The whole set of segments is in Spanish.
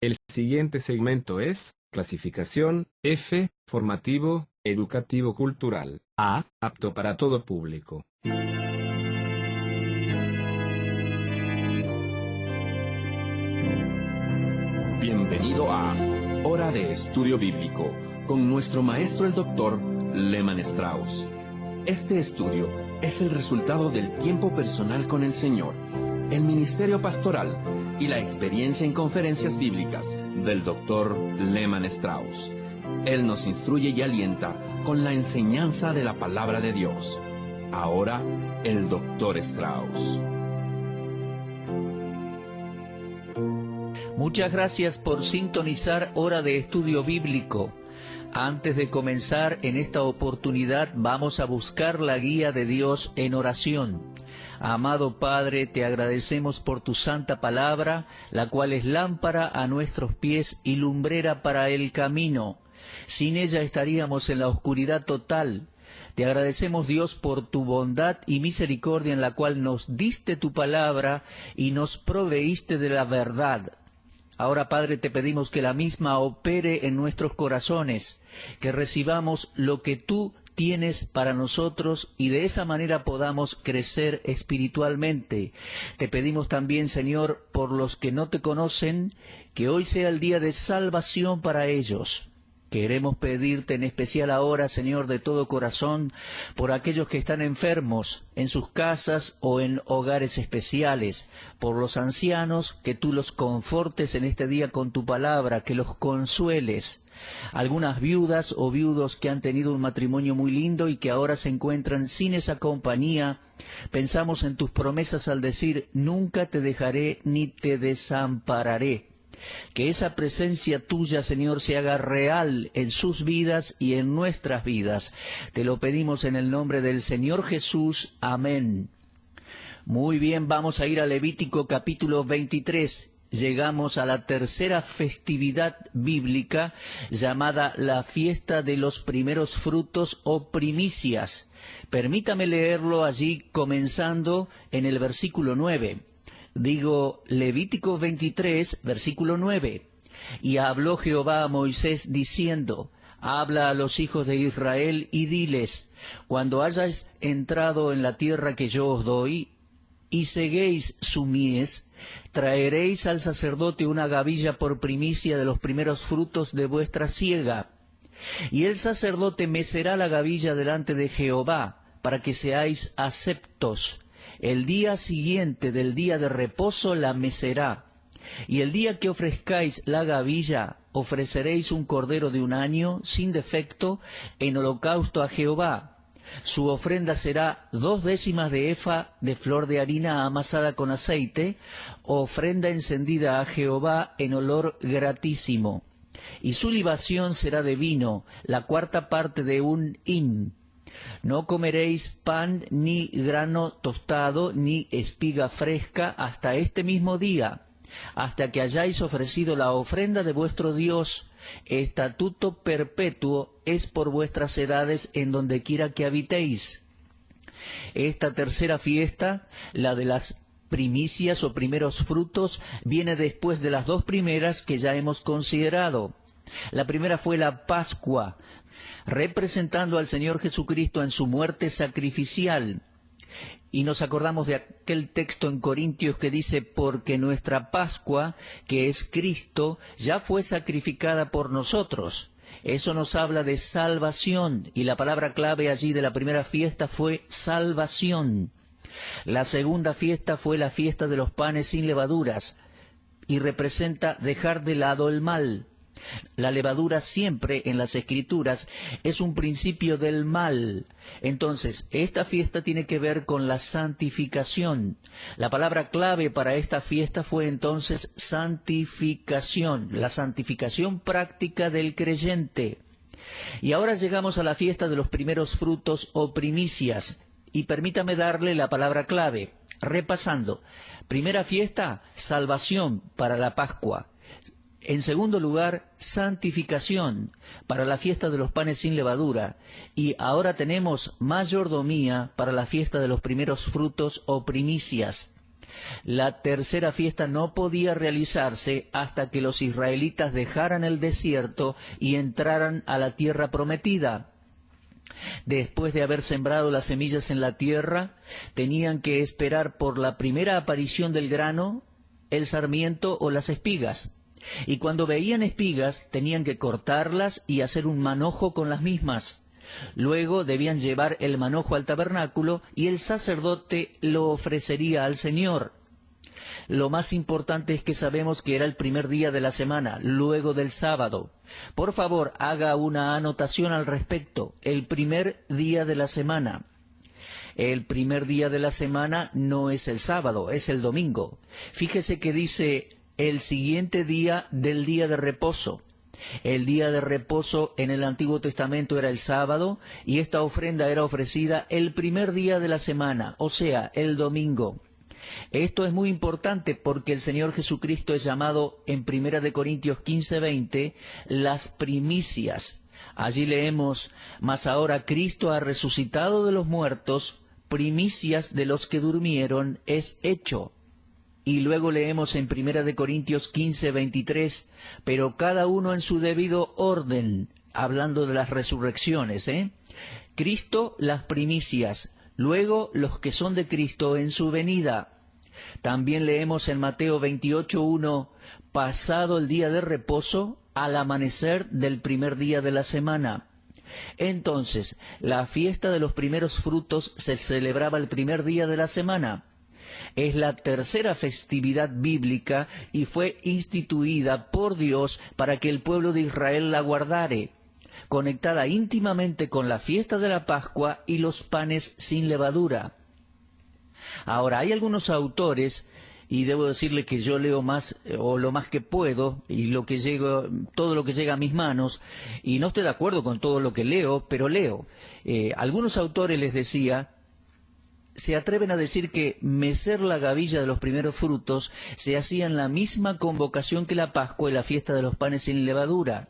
El siguiente segmento es clasificación F, formativo, educativo cultural. A, apto para todo público. Bienvenido a Hora de Estudio Bíblico, con nuestro maestro el Dr. Lehman Strauss. Este estudio es el resultado del tiempo personal con el Señor, el ministerio pastoral y la experiencia en conferencias bíblicas del Dr. Lehman Strauss. Él nos instruye y alienta con la enseñanza de la palabra de Dios. Ahora, el Dr. Strauss. Muchas gracias por sintonizar Hora de Estudio Bíblico. Antes de comenzar en esta oportunidad, vamos a buscar la guía de Dios en oración. Amado Padre, te agradecemos por tu santa palabra, la cual es lámpara a nuestros pies y lumbrera para el camino. Sin ella estaríamos en la oscuridad total. Te agradecemos, Dios, por tu bondad y misericordia en la cual nos diste tu palabra y nos proveíste de la verdad. Ahora, Padre, te pedimos que la misma opere en nuestros corazones, que recibamos lo que tú tienes para nosotros y de esa manera podamos crecer espiritualmente. Te pedimos también, Señor, por los que no te conocen, que hoy sea el día de salvación para ellos. Queremos pedirte en especial ahora, Señor, de todo corazón, por aquellos que están enfermos en sus casas o en hogares especiales, por los ancianos, que tú los confortes en este día con tu palabra, que los consueles. Algunas viudas o viudos que han tenido un matrimonio muy lindo y que ahora se encuentran sin esa compañía, pensamos en tus promesas al decir, nunca te dejaré ni te desampararé. Que esa presencia tuya, Señor, se haga real en sus vidas y en nuestras vidas. Te lo pedimos en el nombre del Señor Jesús. Amén. Muy bien, vamos a ir a Levítico capítulo 23. Llegamos a la tercera festividad bíblica llamada la fiesta de los primeros frutos o primicias. Permítame leerlo allí comenzando en el versículo 9. Digo, Levítico 23, versículo 9. Y habló Jehová a Moisés diciendo, habla a los hijos de Israel y diles, cuando hayáis entrado en la tierra que yo os doy, y seguéis su mies, traeréis al sacerdote una gavilla por primicia de los primeros frutos de vuestra siega. Y el sacerdote mecerá la gavilla delante de Jehová, para que seáis aceptos. El día siguiente del día de reposo la mecerá, y el día que ofrezcáis la gavilla, ofreceréis un cordero de un año, sin defecto, en holocausto a Jehová. Su ofrenda será 2/10 de efa de flor de harina amasada con aceite, ofrenda encendida a Jehová en olor gratísimo. Y su libación será de vino, la 4ª parte de un hin. No comeréis pan ni grano tostado ni espiga fresca hasta este mismo día, hasta que hayáis ofrecido la ofrenda de vuestro Dios. Estatuto perpetuo es por vuestras edades en donde quiera que habitéis. Esta tercera fiesta, la de las primicias o primeros frutos, viene después de las 2 primeras que ya hemos considerado. La primera fue la Pascua, representando al Señor Jesucristo en su muerte sacrificial. Y nos acordamos de aquel texto en Corintios que dice, porque nuestra Pascua, que es Cristo, ya fue sacrificada por nosotros. Eso nos habla de salvación, y la palabra clave allí de la primera fiesta fue salvación. La segunda fiesta fue la fiesta de los panes sin levaduras, y representa dejar de lado el mal. La levadura siempre en las Escrituras es un principio del mal. Entonces, esta fiesta tiene que ver con la santificación. La palabra clave para esta fiesta fue entonces santificación, la santificación práctica del creyente. Y ahora llegamos a la fiesta de los primeros frutos o primicias. Y permítame darle la palabra clave. Repasando, primera fiesta, salvación para la Pascua. En segundo lugar, santificación para la fiesta de los panes sin levadura. Y ahora tenemos mayordomía para la fiesta de los primeros frutos o primicias. La tercera fiesta no podía realizarse hasta que los israelitas dejaran el desierto y entraran a la tierra prometida. Después de haber sembrado las semillas en la tierra, tenían que esperar por la primera aparición del grano, el sarmiento o las espigas. Y cuando veían espigas, tenían que cortarlas y hacer un manojo con las mismas. Luego debían llevar el manojo al tabernáculo y el sacerdote lo ofrecería al Señor. Lo más importante es que sabemos que era el primer día de la semana, luego del sábado. Por favor, haga una anotación al respecto. El primer día de la semana. El primer día de la semana no es el sábado, es el domingo. Fíjese que dice el siguiente día del día de reposo. El día de reposo en el Antiguo Testamento era el sábado y esta ofrenda era ofrecida el primer día de la semana, o sea, el domingo. Esto es muy importante porque el Señor Jesucristo es llamado en 1 Corintios 15:20 las primicias. Allí leemos, mas ahora Cristo ha resucitado de los muertos, primicias de los que durmieron es hecho. Y luego leemos en 1 Corintios 15:23, pero cada uno en su debido orden, hablando de las resurrecciones, Cristo las primicias, luego los que son de Cristo en su venida. También leemos en Mateo 28:1, pasado el día de reposo, al amanecer del primer día de la semana. Entonces, la fiesta de los primeros frutos se celebraba el primer día de la semana. Es la tercera festividad bíblica y fue instituida por Dios para que el pueblo de Israel la guardare, conectada íntimamente con la fiesta de la Pascua y los panes sin levadura. Ahora, hay algunos autores, y debo decirle que yo leo más o lo más que puedo, y todo lo que llega a mis manos, y no estoy de acuerdo con todo lo que leo, pero leo. Algunos autores, les decía, se atreven a decir que mecer la gavilla de los primeros frutos se hacía en la misma convocación que la Pascua y la fiesta de los panes sin levadura.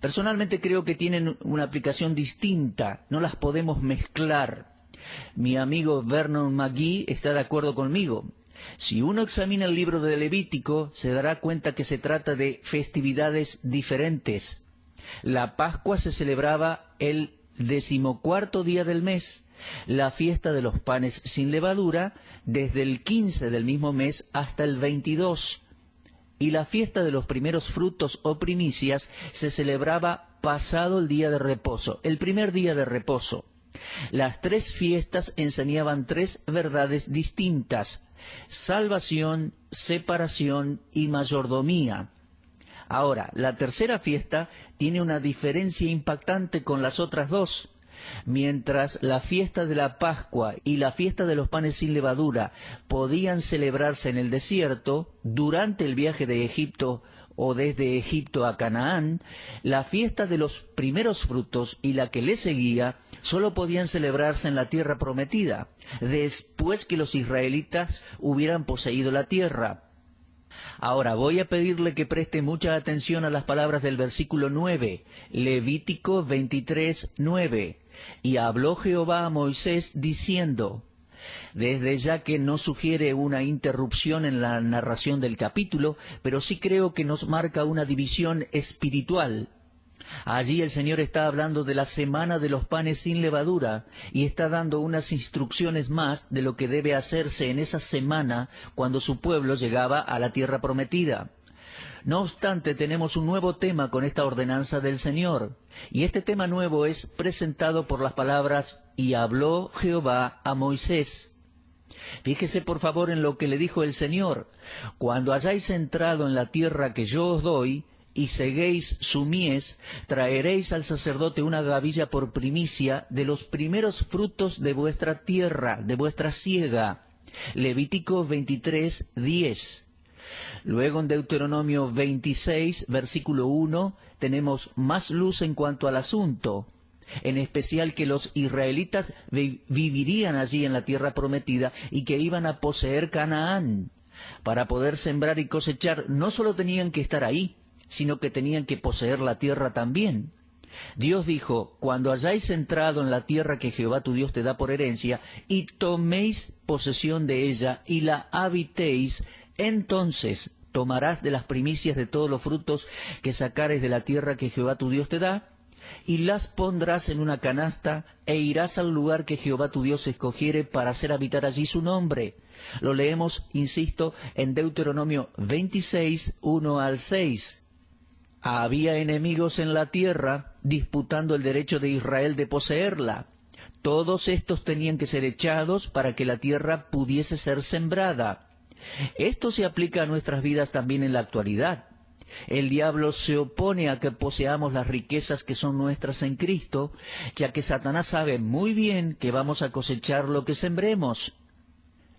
Personalmente creo que tienen una aplicación distinta, no las podemos mezclar. Mi amigo Vernon McGee está de acuerdo conmigo. Si uno examina el libro de Levítico, se dará cuenta que se trata de festividades diferentes. La Pascua se celebraba el 14º día del mes, la fiesta de los panes sin levadura desde el 15 del mismo mes hasta el 22, y la fiesta de los primeros frutos o primicias se celebraba pasado el día de reposo, el primer día de reposo. Las tres fiestas enseñaban tres verdades distintas: salvación, separación y mayordomía. Ahora, la tercera fiesta tiene una diferencia impactante con las otras dos. Mientras la fiesta de la Pascua y la fiesta de los panes sin levadura podían celebrarse en el desierto durante el viaje de Egipto o desde Egipto a Canaán, la fiesta de los primeros frutos y la que le seguía solo podían celebrarse en la tierra prometida, después que los israelitas hubieran poseído la tierra. Ahora voy a pedirle que preste mucha atención a las palabras del versículo 9, Levítico 23:9. Y habló Jehová a Moisés diciendo, desde ya que no sugiere una interrupción en la narración del capítulo, pero sí creo que nos marca una división espiritual. Allí el Señor está hablando de la semana de los panes sin levadura y está dando unas instrucciones más de lo que debe hacerse en esa semana cuando su pueblo llegaba a la tierra prometida. No obstante, tenemos un nuevo tema con esta ordenanza del Señor, y este tema nuevo es presentado por las palabras, y habló Jehová a Moisés. Fíjese por favor en lo que le dijo el Señor: cuando hayáis entrado en la tierra que yo os doy, y seguéis su mies, traeréis al sacerdote una gavilla por primicia de los primeros frutos de vuestra tierra, de vuestra siega. Levítico 23:10. Luego en Deuteronomio 26, versículo 1, tenemos más luz en cuanto al asunto, en especial que los israelitas vivirían allí en la tierra prometida y que iban a poseer Canaán. Para poder sembrar y cosechar no solo tenían que estar ahí, sino que tenían que poseer la tierra también. Dios dijo, cuando hayáis entrado en la tierra que Jehová tu Dios te da por herencia, y toméis posesión de ella, y la habitéis, entonces tomarás de las primicias de todos los frutos que sacares de la tierra que Jehová tu Dios te da, y las pondrás en una canasta, e irás al lugar que Jehová tu Dios escogiere para hacer habitar allí su nombre. Lo leemos, insisto, en Deuteronomio 26, 1 al 6. Había enemigos en la tierra disputando el derecho de Israel de poseerla. Todos estos tenían que ser echados para que la tierra pudiese ser sembrada. Esto se aplica a nuestras vidas también en la actualidad. El diablo se opone a que poseamos las riquezas que son nuestras en Cristo, ya que Satanás sabe muy bien que vamos a cosechar lo que sembremos.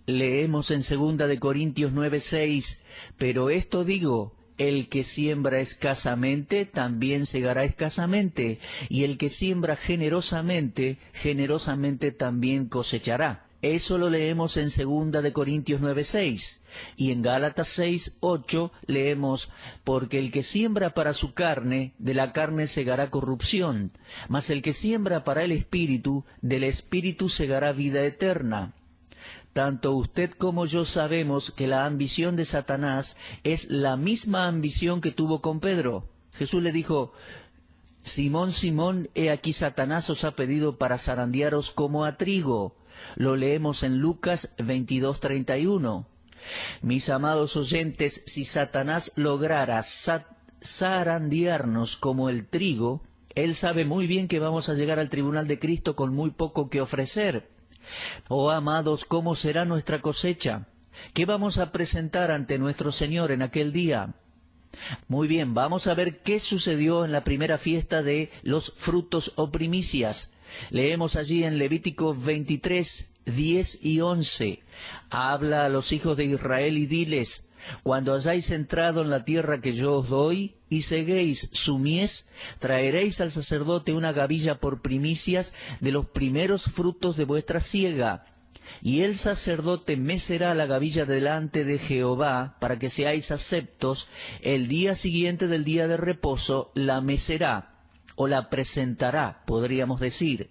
Leemos en 2 de Corintios 9:6, pero esto digo, el que siembra escasamente, también segará escasamente, y el que siembra generosamente, generosamente también cosechará. Eso lo leemos en 2 de Corintios 9:6. Y en Gálatas 6:8 leemos, porque el que siembra para su carne, de la carne segará corrupción, mas el que siembra para el Espíritu, del Espíritu segará vida eterna. Tanto usted como yo sabemos que la ambición de Satanás es la misma ambición que tuvo con Pedro. Jesús le dijo, Simón, Simón, he aquí Satanás os ha pedido para zarandearos como a trigo. Lo leemos en Lucas 22:31. Mis amados oyentes, si Satanás lograra zarandearnos como el trigo, él sabe muy bien que vamos a llegar al tribunal de Cristo con muy poco que ofrecer. Oh amados, ¿cómo será nuestra cosecha? ¿Qué vamos a presentar ante nuestro Señor en aquel día? Muy bien, vamos a ver qué sucedió en la primera fiesta de los frutos o primicias. Leemos allí en Levítico 23, 10 y 11. Habla a los hijos de Israel y diles, cuando hayáis entrado en la tierra que yo os doy, y seguéis su mies, traeréis al sacerdote una gavilla por primicias de los primeros frutos de vuestra siega. Y el sacerdote mecerá la gavilla delante de Jehová, para que seáis aceptos. El día siguiente del día de reposo la mecerá, o la presentará, podríamos decir.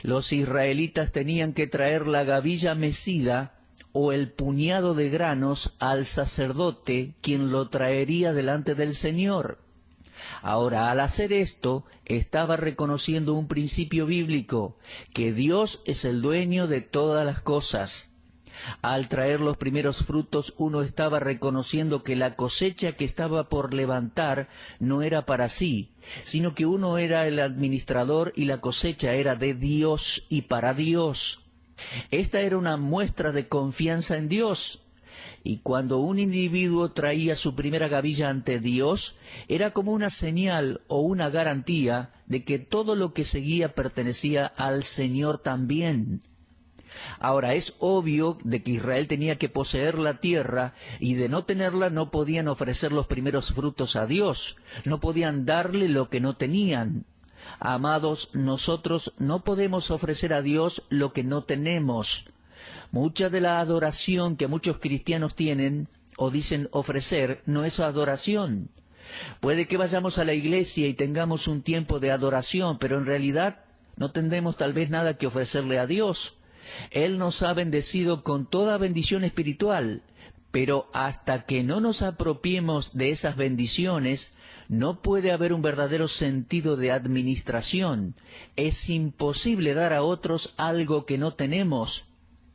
Los israelitas tenían que traer la gavilla mecida, o el puñado de granos al sacerdote, quien lo traería delante del Señor. Ahora, al hacer esto, estaba reconociendo un principio bíblico, que Dios es el dueño de todas las cosas. Al traer los primeros frutos, uno estaba reconociendo que la cosecha que estaba por levantar no era para sí, sino que uno era el administrador y la cosecha era de Dios y para Dios. Esta era una muestra de confianza en Dios, y cuando un individuo traía su primera gavilla ante Dios, era como una señal o una garantía de que todo lo que seguía pertenecía al Señor también. Ahora, es obvio de que Israel tenía que poseer la tierra, y de no tenerla no podían ofrecer los primeros frutos a Dios, no podían darle lo que no tenían. Amados, nosotros no podemos ofrecer a Dios lo que no tenemos. Mucha de la adoración que muchos cristianos tienen o dicen ofrecer no es adoración. Puede que vayamos a la iglesia y tengamos un tiempo de adoración, pero en realidad no tendremos tal vez nada que ofrecerle a Dios. Él nos ha bendecido con toda bendición espiritual, pero hasta que no nos apropiemos de esas bendiciones, no puede haber un verdadero sentido de administración. Es imposible dar a otros algo que no tenemos.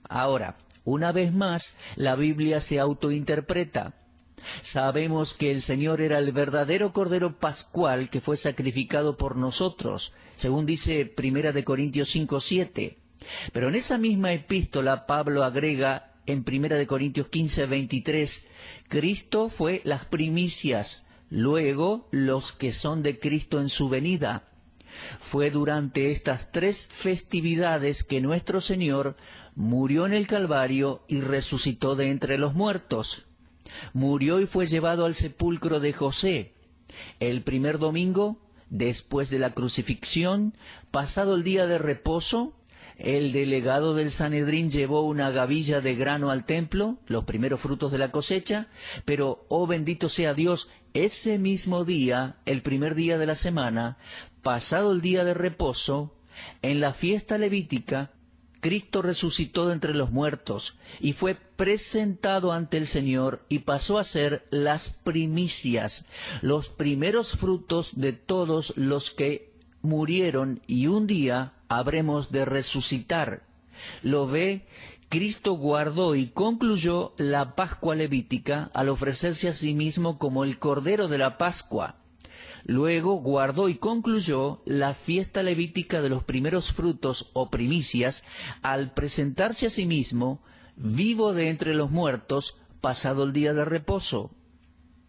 Ahora, una vez más, la Biblia se autointerpreta. Sabemos que el Señor era el verdadero Cordero Pascual que fue sacrificado por nosotros, según dice 1 Corintios 5:7. Pero en esa misma epístola Pablo agrega en 1 Corintios 15:23, Cristo fue las primicias, luego los que son de Cristo en su venida. Fue durante estas tres festividades que nuestro Señor murió en el Calvario y resucitó de entre los muertos. Murió y fue llevado al sepulcro de José. El primer domingo, después de la crucifixión, pasado el día de reposo, el delegado del Sanedrín llevó una gavilla de grano al templo, los primeros frutos de la cosecha, pero, oh bendito sea Dios, ese mismo día, el primer día de la semana, pasado el día de reposo, en la fiesta levítica, Cristo resucitó de entre los muertos y fue presentado ante el Señor y pasó a ser las primicias, los primeros frutos de todos los que murieron, y un día habremos de resucitar. Lo ve, Cristo guardó y concluyó la Pascua levítica al ofrecerse a sí mismo como el Cordero de la Pascua. Luego guardó y concluyó la fiesta levítica de los primeros frutos o primicias al presentarse a sí mismo, vivo de entre los muertos, pasado el día de reposo.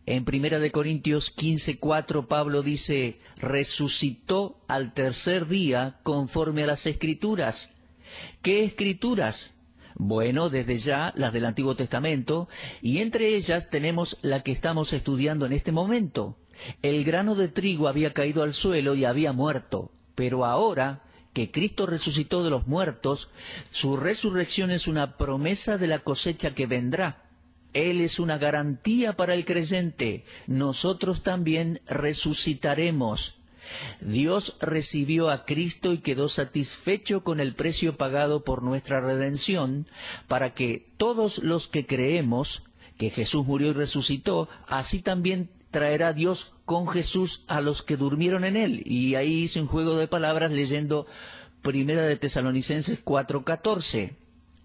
En 1 Corintios 15:4 Pablo dice, resucitó al tercer día conforme a las Escrituras. ¿Qué Escrituras? Bueno, desde ya las del Antiguo Testamento, y entre ellas tenemos la que estamos estudiando en este momento. El grano de trigo había caído al suelo y había muerto, pero ahora que Cristo resucitó de los muertos, su resurrección es una promesa de la cosecha que vendrá. Él es una garantía para el creyente. Nosotros también resucitaremos. Dios recibió a Cristo y quedó satisfecho con el precio pagado por nuestra redención, para que todos los que creemos que Jesús murió y resucitó, así también traerá Dios con Jesús a los que durmieron en él. Y ahí hice un juego de palabras leyendo 1 de Tesalonicenses 4:14.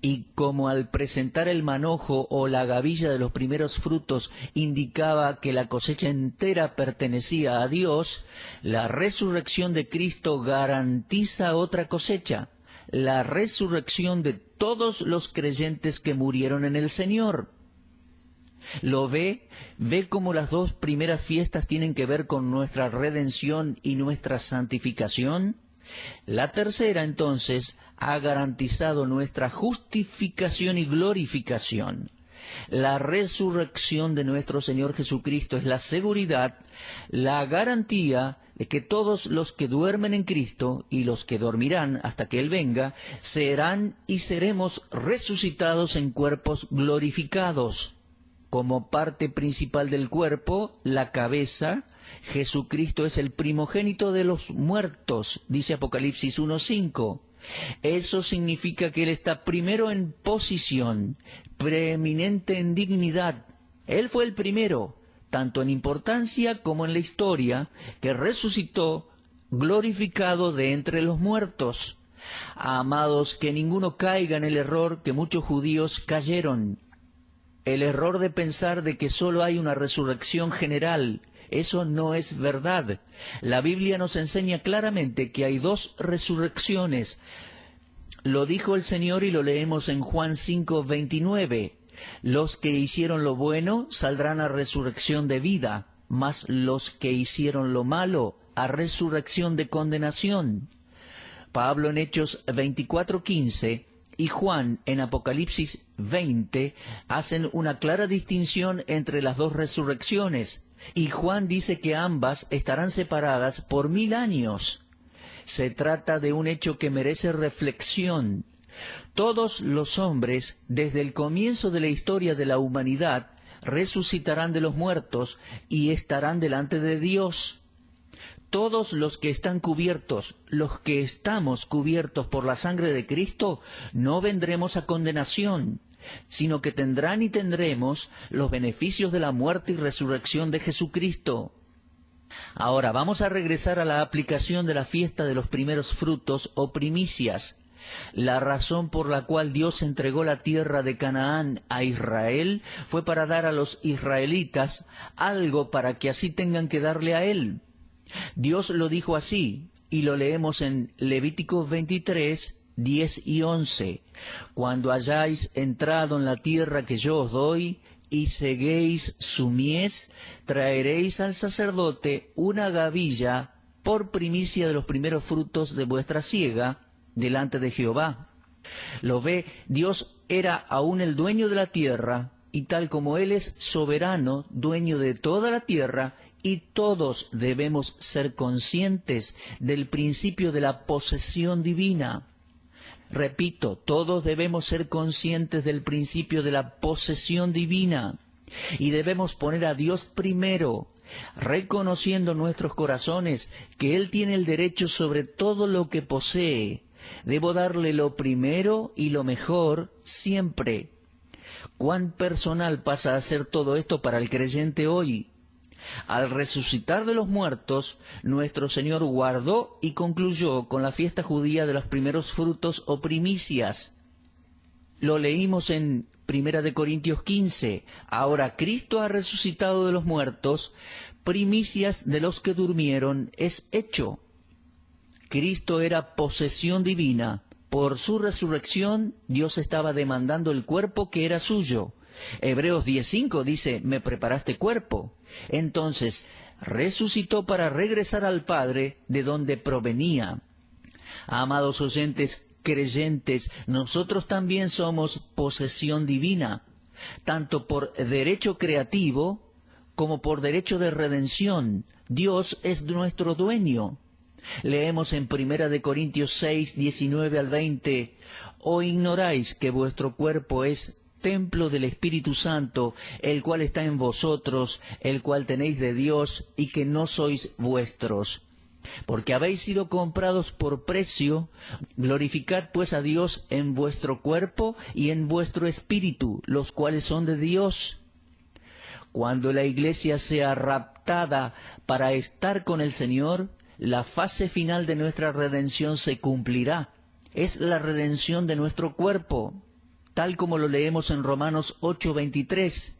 Y como al presentar el manojo o la gavilla de los primeros frutos indicaba que la cosecha entera pertenecía a Dios, la resurrección de Cristo garantiza otra cosecha, la resurrección de todos los creyentes que murieron en el Señor. ¿Lo ve? ¿Ve cómo las dos primeras fiestas tienen que ver con nuestra redención y nuestra santificación? La tercera, entonces, ha garantizado nuestra justificación y glorificación. La resurrección de nuestro Señor Jesucristo es la seguridad, la garantía de que todos los que duermen en Cristo y los que dormirán hasta que Él venga, serán y seremos resucitados en cuerpos glorificados. Como parte principal del cuerpo, la cabeza, Jesucristo es el primogénito de los muertos, dice Apocalipsis 1:5. Eso significa que Él está primero en posición, preeminente en dignidad. Él fue el primero, tanto en importancia como en la historia, que resucitó glorificado de entre los muertos. Amados, que ninguno caiga en el error que muchos judíos cayeron. El error de pensar de que solo hay una resurrección general. Eso no es verdad. La Biblia nos enseña claramente que hay dos resurrecciones. Lo dijo el Señor y lo leemos en Juan 5:29. Los que hicieron lo bueno saldrán a resurrección de vida, mas los que hicieron lo malo a resurrección de condenación. Pablo en Hechos 24:15 y Juan en Apocalipsis 20 hacen una clara distinción entre las dos resurrecciones. Y Juan dice que ambas estarán separadas por 1000 años. Se trata de un hecho que merece reflexión. Todos los hombres, desde el comienzo de la historia de la humanidad, resucitarán de los muertos y estarán delante de Dios. Todos los que están cubiertos, los que estamos cubiertos por la sangre de Cristo, no vendremos a condenación, sino que tendrán y tendremos los beneficios de la muerte y resurrección de Jesucristo. Ahora vamos a regresar a la aplicación de la fiesta de los primeros frutos o primicias. La razón por la cual Dios entregó la tierra de Canaán a Israel fue para dar a los israelitas algo para que así tengan que darle a Él. Dios lo dijo así, y lo leemos en Levítico 23, 10 y 11. Cuando hayáis entrado en la tierra que yo os doy, y seguéis su mies, traeréis al sacerdote una gavilla por primicia de los primeros frutos de vuestra siega, delante de Jehová. Lo ve, Dios era aún el dueño de la tierra, y tal como Él es soberano, dueño de toda la tierra, y todos debemos ser conscientes del principio de la posesión divina. Repito, todos debemos ser conscientes del principio de la posesión divina y debemos poner a Dios primero, reconociendo en nuestros corazones que Él tiene el derecho sobre todo lo que posee. Debo darle lo primero y lo mejor siempre. ¿Cuán personal pasa a ser todo esto para el creyente hoy? Al resucitar de los muertos, nuestro Señor guardó y concluyó con la fiesta judía de los primeros frutos o primicias. Lo leímos en 1 Corintios 15. Ahora Cristo ha resucitado de los muertos, primicias de los que durmieron es hecho. Cristo era posesión divina. Por su resurrección, Dios estaba demandando el cuerpo que era suyo. Hebreos 10:5 dice, me preparaste cuerpo. Entonces, resucitó para regresar al Padre de donde provenía. Amados oyentes creyentes, nosotros también somos posesión divina, tanto por derecho creativo como por derecho de redención. Dios es nuestro dueño. Leemos en 1 Corintios 6, 19 al 20, ¿o ignoráis que vuestro cuerpo es templo del Espíritu Santo, el cual está en vosotros, el cual tenéis de Dios, y que no sois vuestros? Porque habéis sido comprados por precio, glorificad pues a Dios en vuestro cuerpo y en vuestro espíritu, los cuales son de Dios. Cuando la iglesia sea raptada para estar con el Señor, la fase final de nuestra redención se cumplirá. Es la redención de nuestro cuerpo, tal como lo leemos en Romanos 8:23.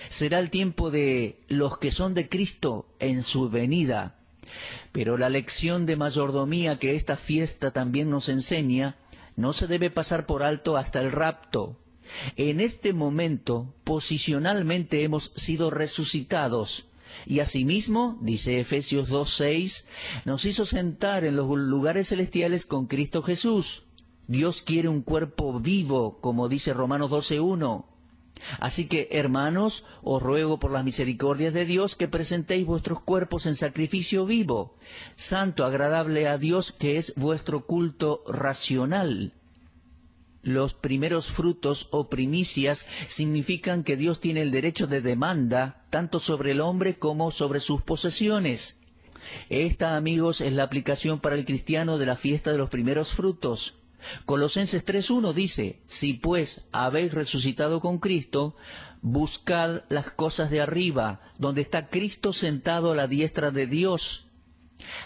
Será el tiempo de los que son de Cristo en su venida. Pero la lección de mayordomía que esta fiesta también nos enseña no se debe pasar por alto hasta el rapto. En este momento, posicionalmente hemos sido resucitados. Y asimismo, dice Efesios 2:6, nos hizo sentar en los lugares celestiales con Cristo Jesús. Dios quiere un cuerpo vivo, como dice Romanos 12:1. Así que, hermanos, os ruego por las misericordias de Dios que presentéis vuestros cuerpos en sacrificio vivo, santo, agradable a Dios, que es vuestro culto racional. Los primeros frutos o primicias significan que Dios tiene el derecho de demanda tanto sobre el hombre como sobre sus posesiones. Esta, amigos, es la aplicación para el cristiano de la fiesta de los primeros frutos. Colosenses 3:1 dice, si pues habéis resucitado con Cristo, buscad las cosas de arriba, donde está Cristo sentado a la diestra de Dios.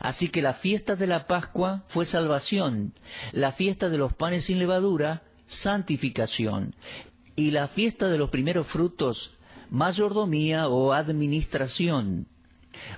Así que la fiesta de la Pascua fue salvación, la fiesta de los panes sin levadura, santificación, y la fiesta de los primeros frutos, mayordomía o administración.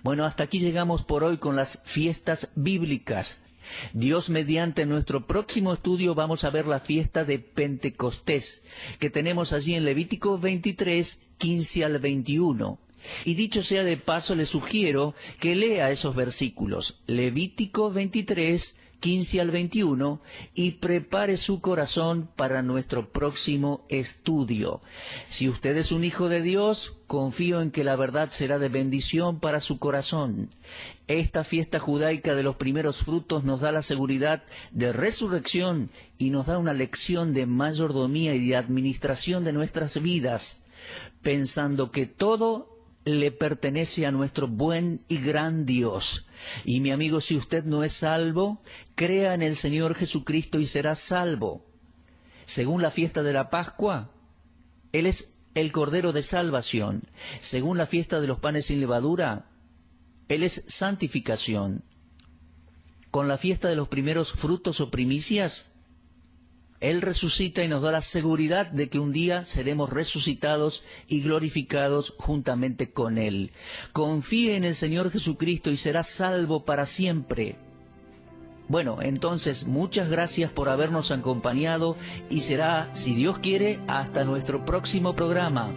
Bueno, hasta aquí llegamos por hoy con las fiestas bíblicas. Dios mediante, en nuestro próximo estudio vamos a ver la fiesta de Pentecostés, que tenemos allí en Levítico 23, 15 al 21. Y dicho sea de paso, le sugiero que lea esos versículos, Levítico 23, 15 al 21, y prepare su corazón para nuestro próximo estudio. Si usted es un hijo de Dios, confío en que la verdad será de bendición para su corazón. Esta fiesta judaica de los primeros frutos nos da la seguridad de resurrección y nos da una lección de mayordomía y de administración de nuestras vidas, pensando que todo le pertenece a nuestro buen y gran Dios. Y mi amigo, si usted no es salvo, crea en el Señor Jesucristo y será salvo. Según la fiesta de la Pascua, Él es el Cordero de Salvación. Según la fiesta de los panes sin levadura, Él es santificación. Con la fiesta de los primeros frutos o primicias, Él resucita y nos da la seguridad de que un día seremos resucitados y glorificados juntamente con Él. Confíe en el Señor Jesucristo y será salvo para siempre. Bueno, entonces, muchas gracias por habernos acompañado y será, si Dios quiere, hasta nuestro próximo programa.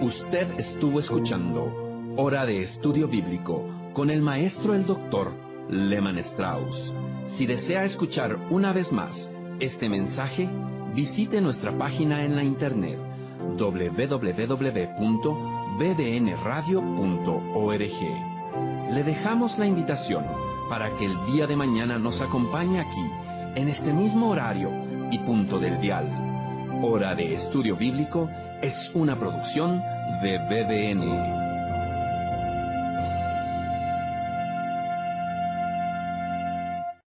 Usted estuvo escuchando Hora de Estudio Bíblico con el maestro el doctor Lehmann Strauss. Si desea escuchar una vez más este mensaje, visite nuestra página en la internet www.bbnradio.org. Le dejamos la invitación para que el día de mañana nos acompañe aquí, en este mismo horario y punto del dial. Hora de Estudio Bíblico es una producción de BBN.